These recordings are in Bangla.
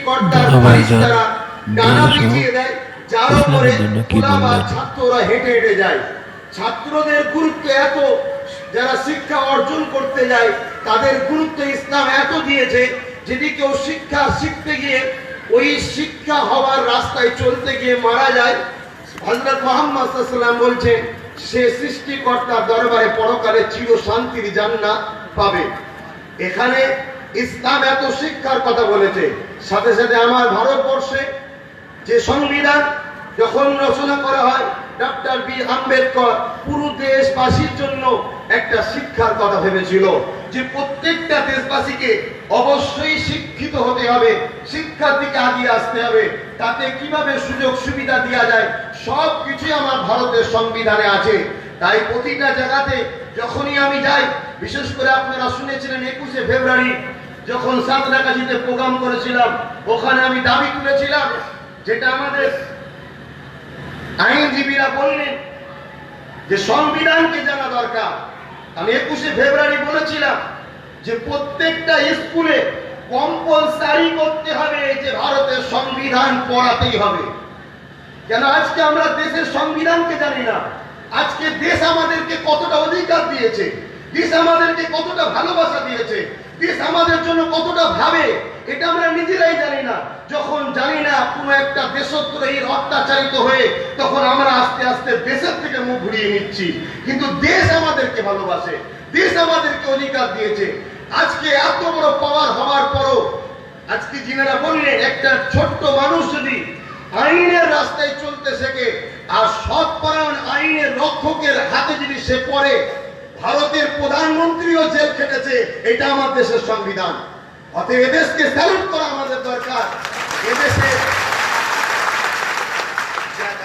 সৃষ্টিকর্তার ফেরেশতারা ডানা পিছিয়ে দেয়, যার উপরে উলামা ছাত্ররা হেঁটে হেঁটে যায়। ছাত্রদের গুরুত্ব এত, যারা শিক্ষা অর্জন করতে যায় তাদের গুরুত্ব ইসলাম এত দিয়েছে, যদি কেউ শিক্ষা শিখতে গিয়ে ওই শিক্ষা হওয়ার রাস্তায় চলতে গিয়ে মারা যায়, হযরত মুহাম্মদ সাল্লাল্লাহু আলাইহি ওয়াসাল্লাম বলছেন সে সৃষ্টিকর্তার দরবারে পরকালে চির শান্তির জান্নাত পাবে। এখানে ইসলাম এত শিক্ষার কথা বলেছে, সাথে সাথে আমার ভারতবর্ষে যে সংবিধান যখন রচনা করা হয়, ডক্টর বি আম্বেদকর পুরো দেশবাসীর জন্য একটা শিক্ষার কথা ভেবেছিল যে প্রত্যেকটা দেশবাসীকে অবশ্যই শিক্ষিত হতে হবে, শিক্ষার দিকে আগিয়ে আসতে হবে। তাতে কিভাবে সুযোগ সুবিধা দেওয়া যায় সব কিছুই আমার ভারতের সংবিধানে আছে। তাই প্রতিটা জায়গাতে যখনই আমি যাই, বিশেষ করে আপনারা শুনেছিলেন 21শে ফেব্রুয়ারি যখন সাঁতরাগাছিতে প্রোগ্রাম করেছিলাম, ওখানে আমি দাবি তুলেছিলাম, যেটা আমাদের আইনজীবীরা বললেন যে সংবিধানকে জানা দরকার। আমি 21শে ফেব্রুয়ারি বলেছিলাম যে প্রত্যেকটা স্কুলে কম্পালসারি করতে হবে যে ভারতের সংবিধান পড়াতেই হবে। কেন আজকে আমরা দেশের সংবিধানকে জানি না। আজকে দেশ আমাদেরকে কতটা অধিকার দিয়েছে, দেশ আমাদেরকে কতটা ভালোবাসা দিয়েছে, দেশ আমাদের জন্য কতটা ভাবে, এটা আমরা নিজেরাই জানি না। যখন জানি না কোনো একটা দেশদ্রোহীর অত্যাচারিত হয়ে, তখন আমরা আস্তে আস্তে দেশের থেকে মুখ ঘুরিয়ে নিচ্ছি। কিন্তু দেশ আমাদেরকে ভালোবাসে, দেশ আমাদেরকে অধিকার দিয়েছে। আজকে এত বড় পাওয়ার হওয়ার পরও আজকে যিনারা বললেন একটা ছোট্ট মানুষ যদি আইনের রাস্তায় চলতে শেখে আর সৎপরায়ণ আইনের রক্ষকের হাতে যদি সে পড়ে, ভারতের প্রধানমন্ত্রীও জেল খেটেছে, এটা আমার দেশের সংবিধান। অতএব এদেশকে স্যালুট করা আমাদের দরকার। এদেশে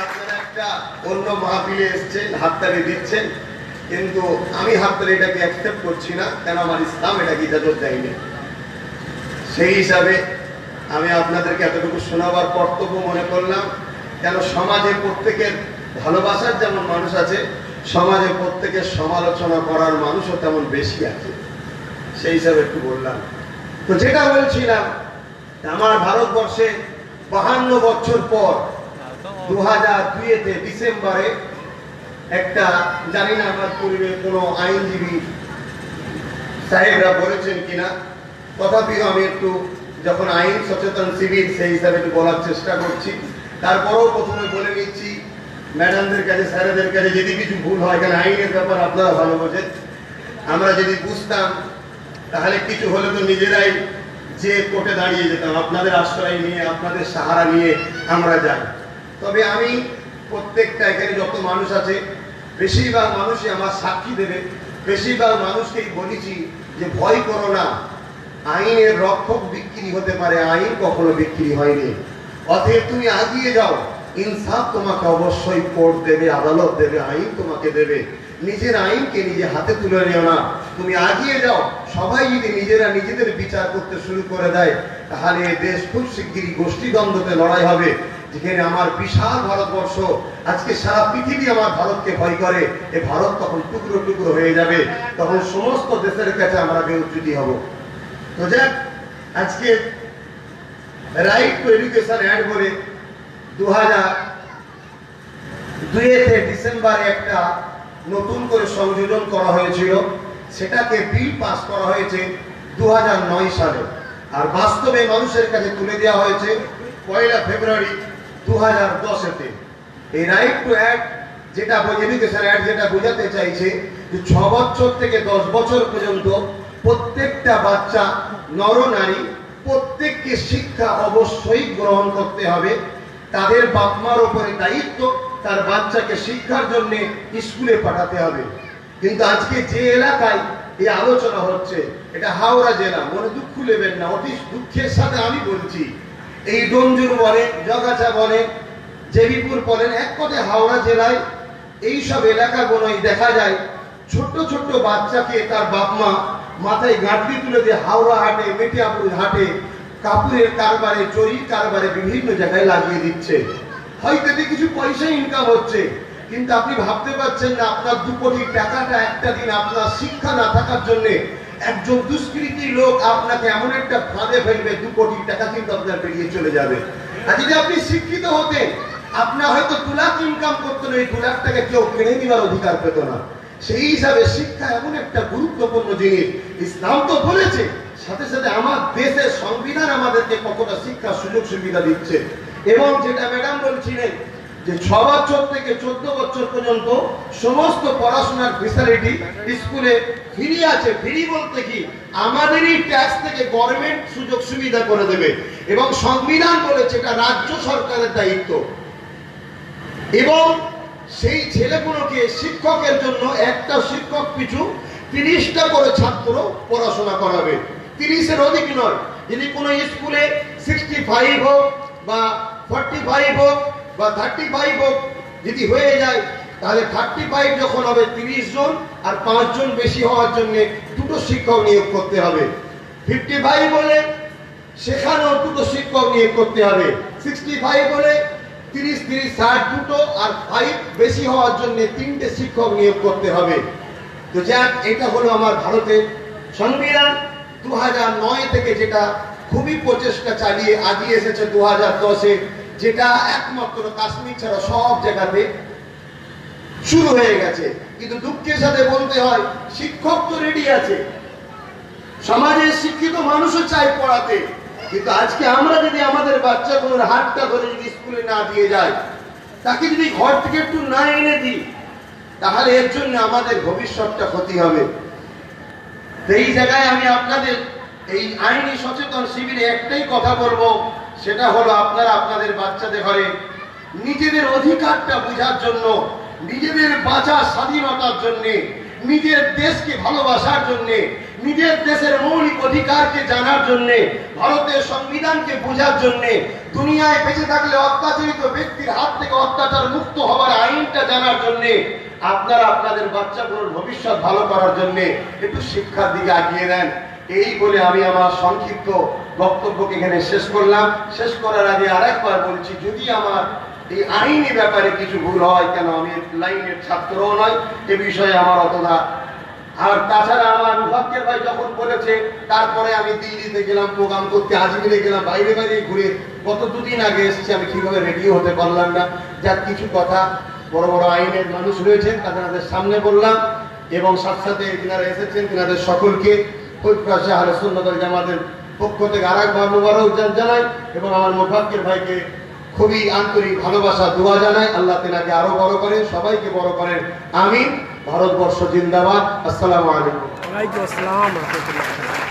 আপনারা একটা অন্য মাহফিলে এসছেন, হাততালি দিচ্ছেন, কিন্তু আমি হাততালি এটাকে অ্যাকসেপ্ট করছি না, কেন আমার ইসলাম এটাকে ইজাজত দেয়নি। সেই হিসাবে আমি আপনাদেরকে এতটুকু শোনাবার কর্তব্য মনে করলাম। কেন সমাজে প্রত্যেকের ভালোবাসার যেমন মানুষ আছে, সমাজে প্রত্যেকের সমালোচনা করার মানুষও তেমন বেশি আছে, সেই হিসাবে একটু বললাম। তো যেটা বলছিলাম, আমার ভারতবর্ষে 52 বছর পর 2002-তে ডিসেম্বরে একটা, জানি না আমার পূর্বে কোনো আইনজীবী সাহেবরা বলেছেন কিনা, তথাপি আমি একটু যখন আইন সচেতন সিভিল সেই হিসাবে একটু বলার চেষ্টা করছি। তারপরেও প্রথমে বলে নিচ্ছি ম্যাডামদের কাছে, স্যারেদের কাছে, যদি কিছু ভুল হয়, কেন আইনের ব্যাপার আপনারা ভালো বোঝেন, আমরা যদি বুঝতাম তাহলে কিছু হলে তো নিজেরাই যে কোর্টে দাঁড়িয়ে যেতাম, আপনাদের আশ্রয় নিয়ে, আপনাদের সাহারা নিয়ে আমরা যাই। তবে আমি প্রত্যেকটা এখানে যত মানুষ আছে বেশিরভাগ মানুষই আমার সাক্ষী দেবে, বেশিরভাগ মানুষকেই বলেছি যে ভয় করো না, আইনের রক্ষক বিক্রি হতে পারে, আইন কখনো বিক্রি হয়নি। অতএব তুমি আগিয়ে যাও, ইনসাফ তোমাকে অবশ্যই কোর্ট দেবে, আদালত দেবে, আইন তোমাকে দেবে। নিজের আইনকে নিজে হাতে তুলে নিও না, তুমি আগিয়ে যাও। সবাই যদি নিজেরা নিজেদের বিচার করতে শুরু করে দেয়, তাহলে দেশ খুব শিগগিরই গোষ্ঠীদ্বন্দ্বতে লড়াই হবে, যেখানে আমার বিশাল ভারতবর্ষ, আজকে সারা পৃথিবী আমার ভারতকে ভয় করে। এ ভারত তখন টুকরো টুকরো হয়ে যাবে, তখন সমস্ত দেশের কাছে আমরা বেউজ্জুতি হব। তো যাক, আজকে রাইট টু এডুকেশন অ্যাক্ট বলে 2002-তে ডিসেম্বরে একটা নতুন করে সংযোজন করা হয়েছিল, সেটাকে বিল পাস করা হয়েছে 2009 সালে, আর বাস্তবে মানুষের কাছে তুলে দেওয়া হয়েছে 1 ফেব্রুয়ারি 2010-তে। এই রাইট টু অ্যাক্ট যেটা এডুকেশন অ্যাক্ট যেটা বোঝাতে চাইছে যে 6 বছর থেকে 10 বছর পর্যন্ত প্রত্যেকটা বাচ্চা, নর নারী প্রত্যেককে শিক্ষা অবশ্যই গ্রহণ করতে হবে। তাদের বাপ মার উপরে দায়িত্ব তার বাচ্চাকে শিক্ষার জন্য স্কুলে পাঠাতে হবে। কিন্তু আজকে যে এলাকায় এই আলোচনা হচ্ছে, এটা হাওড়া জেলা, মনে দুঃখ নেবেন না, অতি দুঃখের সাথে আমি বলছি, এই ডোমজুর বলেন, জগাছা বলেন, জেবিপুর বলেন, এক কথায় হাওড়া জেলায় এইসব এলাকাগুলোই দেখা যায় ছোট্ট ছোট্ট বাচ্চাকে তার বাপ মা মাথায় গাঁটলি তুলে দিয়ে হাওড়া হাটে, মেটিয়াপুর হাটে, কাপড়ের কারবারে, চুরির কারবারে বিভিন্ন জায়গায় লাগিয়ে দিচ্ছে। হয়তো এতে কিছু পয়সা ইনকাম হচ্ছে, কিন্তু আপনি ভাবতে পারছেন না আপনার 2 কোটি টাকাটা একটা দিন আপনার শিক্ষা না থাকার জন্য একজন দুষ্কৃতী লোক আপনাকে এমন একটা ফাঁদে ফেলবে, 2 কোটি টাকা কিন্তু আপনার বেরিয়ে চলে যাবে। আর যদি আপনি শিক্ষিত হতেন, আপনার হয়তো 2 লাখ ইনকাম করতেন, এই 2 লাখ টাকা কেউ কেড়ে নেওয়ার অধিকার পেত না। সেই হিসাবে শিক্ষা এমন একটা গুরুত্বপূর্ণ জিনিস। ইসলাম তো বলেছে, সাথে সাথে আমার দেশের সংবিধান আমাদেরকে কতটা শিক্ষার সুযোগ সুবিধা দিচ্ছে। এবং যেটা ম্যাডাম বলছিলেন যে 6 বছর থেকে 14 বছর পর্যন্ত সমস্ত পড়াশোনার ফেসিলিটি স্কুলে ফ্রি আছে। ফ্রি বলতে কি, আমাদেরই ট্যাক্স থেকে গভর্নমেন্ট সুযোগ সুবিধা করে দেবে। এবং সংবিধান বলেছে এটা রাজ্য সরকারের দায়িত্ব। এবং সেই ছেলেগুলোকে শিক্ষকের জন্য একটা শিক্ষক পিছু 30টা করে ছাত্র পড়াশোনা করাবে, 30-এর অধিক নয়। যদি কোনো স্কুলে 65 হোক বা 45 হোক বা 35 হোক, যদি হয়ে যায় তাহলে 35 যখন হবে 30 জন, আর 5 জন বেশি হওয়ার জন্য 2টো শিক্ষক নিয়োগ করতে হবে। 55 বলে সেখানেও 2টো শিক্ষক নিয়োগ করতে হবে। 65 বলে 30, 60 2টো, আর 5 বেশি হওয়ার জন্য 3টে শিক্ষক নিয়োগ করতে হবে। তো যাক, এটা হলো আমার ভারতের সংবিধান 2009 থেকে, যেটা খুবই প্রচেষ্টা চালিয়ে আগিয়ে এসেছে 2010-এ, যেটা একমাত্র কাশ্মীর ছাড়া সব জায়গাতে শুরু হয়ে গেছে। কিন্তু দুঃখের সাথে বলতে হয়, শিক্ষক তো রেডি আছে, সমাজের শিক্ষিত মানুষও চাই পড়াতে, কিন্তু আজকে আমরা যদি আমাদের বাচ্চাগুলোর হাতটা ধরে যদি স্কুলে না দিয়ে যাই, তাকে যদি ঘর থেকে একটু না এনে দিই, তাহলে এর জন্য আমাদের ভবিষ্যৎটা ক্ষতি হবে। এই জায়গায় আমি আপনাদের এই আইনি সচেতন শিবিরে একটাই কথা বলবো, সেটা হলো আপনারা আপনাদের বাচ্চাদের ঘরে নিজেদের অধিকারটা বোঝার জন্য, নিজেদের বাঁচার স্বাধীনতার জন্য, নিজের দেশকে ভালোবাসার জন্য, নিজের দেশের মৌলিক অধিকারকে জানার জন্য, ভারতের সংবিধানকে বোঝার জন্য, দুনিয়ায় বেঁচে থাকলে অত্যাচারিত ব্যক্তির হাত থেকে অত্যাচার মুক্ত হওয়ার আইনটা জানার জন্য, আপনারা আপনাদের বাচ্চাগুলোর ভবিষ্যৎ ভালো করার জন্য একটু শিক্ষার দিকে আগিয়ে দেন। এই বলে আমি আমার সংক্ষিপ্ত বক্তব্যকে এখানে শেষ করলাম। শেষ করার আগে আরেকবার বলছি, যদি আমার এই আইনি ব্যাপারে কিছু ভুল হয়, কেন আমি লাইনের ছাত্রও নয়, এ বিষয়ে আমার অতটা। আর তাছাড়া আমার মুফাক্কির ভাই যখন বলেছে, তারপরে আমি দিল্লিতে গেলাম প্রোগ্রাম করতে, আজমিরে গেলাম, বাইরে বাইরে ঘুরে গত 2 দিন আগে এসেছি, আমি ঠিকভাবে রেডিও হতে পারলাম না। যার কিছু কথা বড় বড় আইনের মানুষ রয়েছেন তাদের সামনে বললাম। এবং সাথে সাথে যারা এসেছেন তাদের সকলকে ঐক্যরাজ্য আহলে সুন্নাত ওয়াল জামাতের পক্ষ থেকে আরেকবার মোবারক জানাই, এবং আমার মুফাক্কির ভাইকে খুবই আন্তরিক ভালোবাসা দোয়া জানাই। আল্লাহ তেনাকে আরো বড় করেন, সবাইকে বড় করেন, আমিন। ভারতবর্ষ জিন্দাবাদ। আসসালামু আলাইকুম। ওয়ালাইকুম আসসালাম।